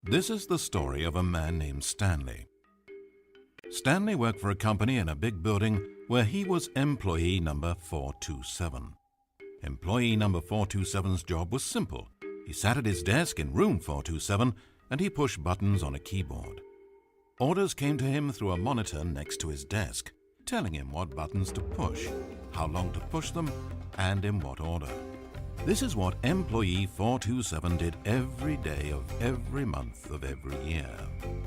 This is the story of a man named Stanley. Stanley worked for a company in a big building where he was employee number 427. Employee number 427's job was simple. He sat at his desk in room 427 and he pushed buttons on a keyboard. Orders came to him through a monitor next to his desk, telling him what buttons to push, how long to push them, and in what order. This is what employee 427 did every day of every month of every year.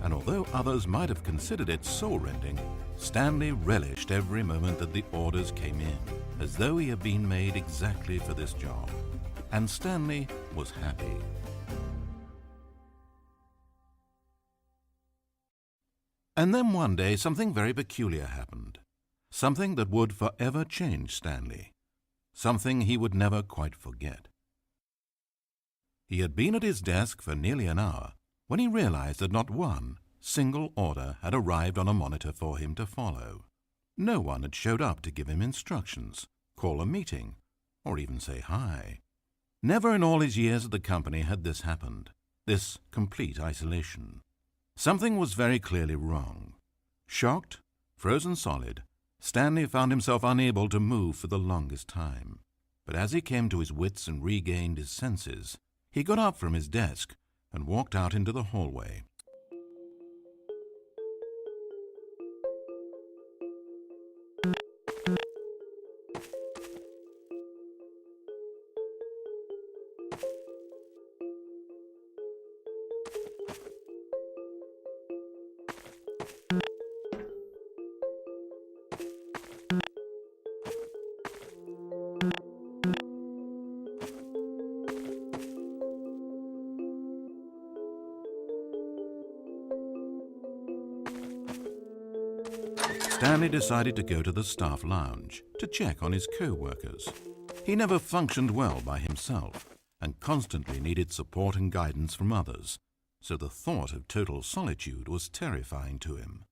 And although others might have considered it soul-rending, Stanley relished every moment that the orders came in, as though he had been made exactly for this job. And Stanley was happy. And then one day something very peculiar happened. Something that would forever change Stanley. Something he would never quite forget. He had been at his desk for nearly an hour when he realized that not one single order had arrived on a monitor for him to follow. No one had showed up to give him instructions, call a meeting, or even say hi. Never in all his years at the company had this happened, this complete isolation. Something was very clearly wrong. Shocked, frozen solid, Stanley found himself unable to move for the longest time. But as he came to his wits and regained his senses, he got up from his desk and walked out into the hallway. Stanley decided to go to the staff lounge to check on his co-workers. He never functioned well by himself and constantly needed support and guidance from others, so the thought of total solitude was terrifying to him.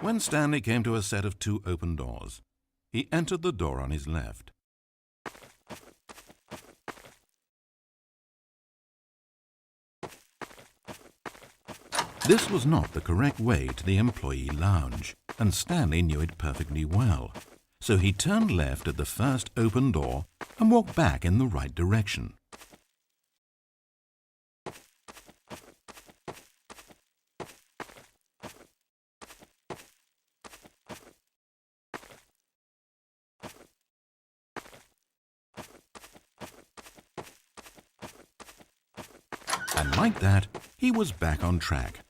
When Stanley came to a set of 2 open doors, he entered the door on his left. This was not the correct way to the employee lounge, and Stanley knew it perfectly well. So he turned left at the first open door and walked back in the right direction. And like that, he was back on track.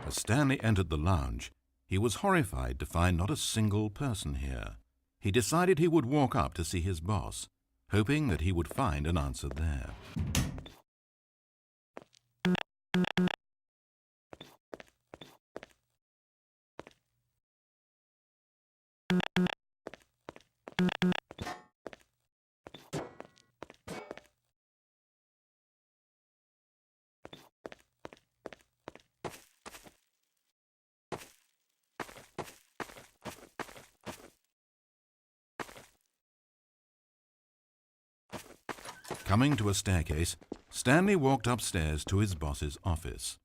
As Stanley entered the lounge, he was horrified to find not a single person here. He decided he would walk up to see his boss, hoping that he would find an answer there. Coming to a staircase, Stanley walked upstairs to his boss's office.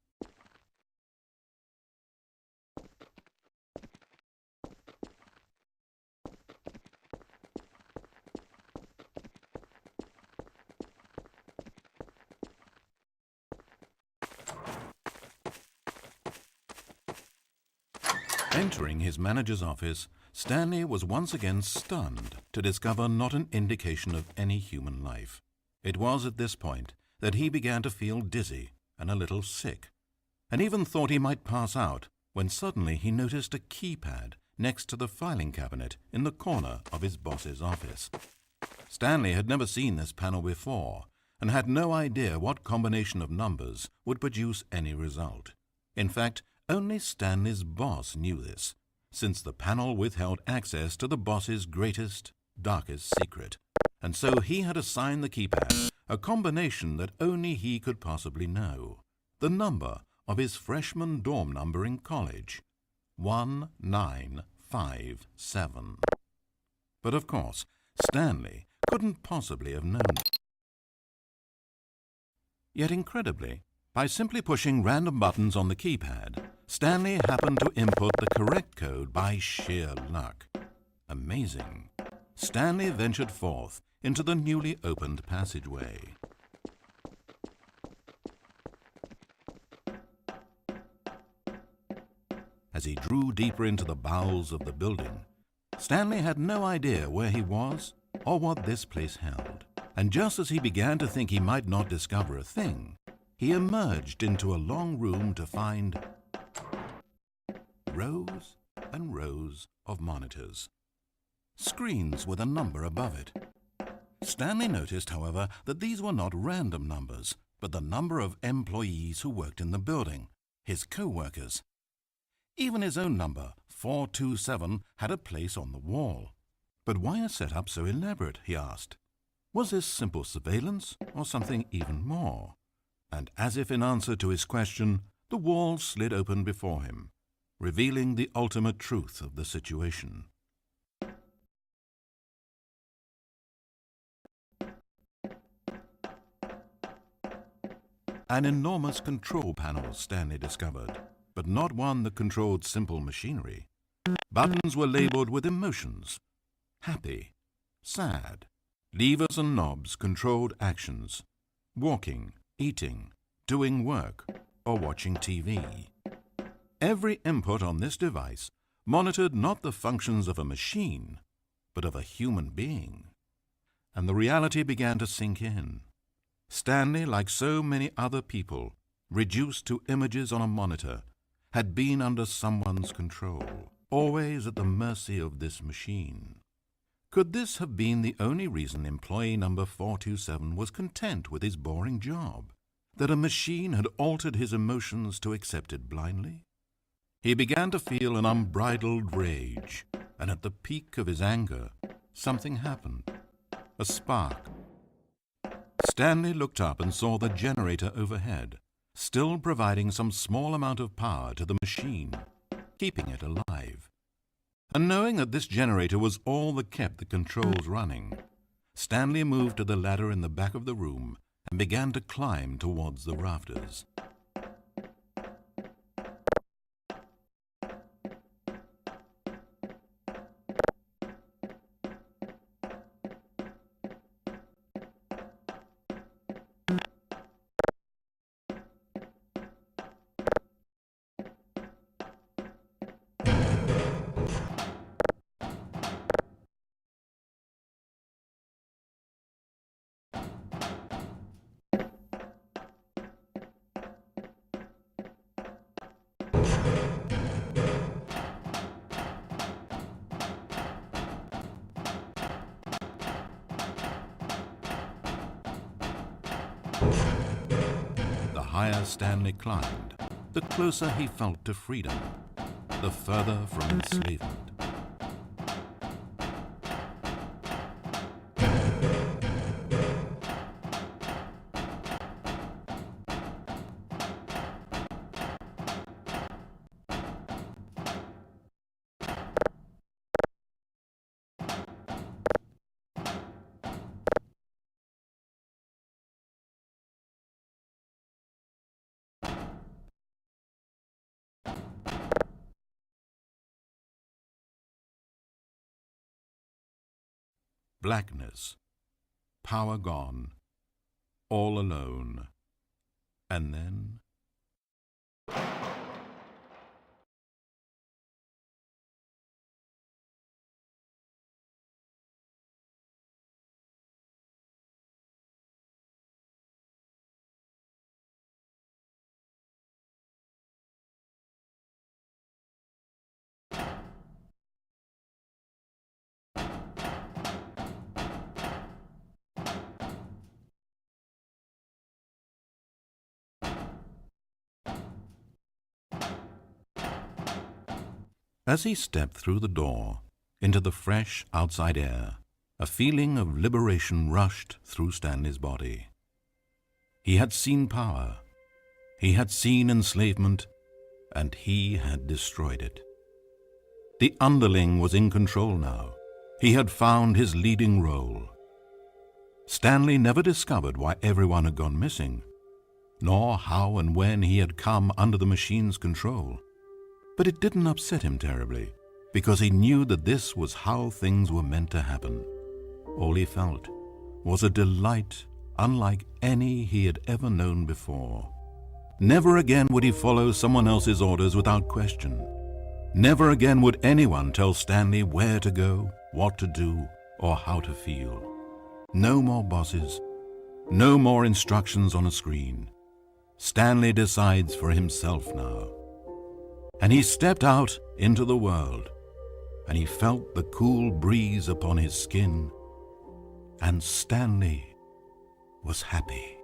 Entering his manager's office, Stanley was once again stunned to discover not an indication of any human life. It was at this point that he began to feel dizzy and a little sick, and even thought he might pass out when suddenly he noticed a keypad next to the filing cabinet in the corner of his boss's office. Stanley had never seen this panel before and had no idea what combination of numbers would produce any result. In fact, Only Stanley's boss knew this, since the panel withheld access to the boss's greatest, darkest secret, and so he had assigned the keypad a combination that only he could possibly know, the number of his freshman dorm number in college, 1957. But of course, Stanley couldn't possibly have known. Yet incredibly, by simply pushing random buttons on the keypad, Stanley happened to input the correct code by sheer luck. Amazing. Stanley ventured forth into the newly opened passageway. As he drew deeper into the bowels of the building, Stanley had no idea where he was or what this place held. And just as he began to think he might not discover a thing, he emerged into a long room to find rows and rows of monitors, screens with a number above it. Stanley noticed, however, that these were not random numbers, but the number of employees who worked in the building, his co-workers. Even his own number, 427, had a place on the wall. But why a setup so elaborate, he asked. Was this simple surveillance or something even more? And as if in answer to his question, the wall slid open before him, revealing the ultimate truth of the situation. An enormous control panel, Stanley discovered, but not one that controlled simple machinery. Buttons were labeled with emotions: happy, sad. Levers and knobs controlled actions: walking, eating, doing work, or watching TV. Every input on this device monitored not the functions of a machine, but of a human being. And the reality began to sink in. Stanley, like so many other people, reduced to images on a monitor, had been under someone's control, always at the mercy of this machine. Could this have been the only reason employee number 427 was content with his boring job? That a machine had altered his emotions to accept it blindly? He began to feel an unbridled rage, and at the peak of his anger, something happened. A spark. Stanley looked up and saw the generator overhead, still providing some small amount of power to the machine, keeping it alive. And knowing that this generator was all that kept the controls running, Stanley moved to the ladder in the back of the room and began to climb towards the rafters. The higher Stanley climbed, the closer he felt to freedom, the further from enslavement. Blackness, power gone, all alone, and then... As he stepped through the door into the fresh outside air, a feeling of liberation rushed through Stanley's body. He had seen power, he had seen enslavement, and he had destroyed it. The underling was in control now. He had found his leading role. Stanley never discovered why everyone had gone missing, nor how and when he had come under the machine's control. But it didn't upset him terribly, because he knew that this was how things were meant to happen. All he felt was a delight unlike any he had ever known before. Never again would he follow someone else's orders without question. Never again would anyone tell Stanley where to go, what to do, or how to feel. No more bosses, no more instructions on a screen. Stanley decides for himself now. And he stepped out into the world, and he felt the cool breeze upon his skin, and Stanley was happy.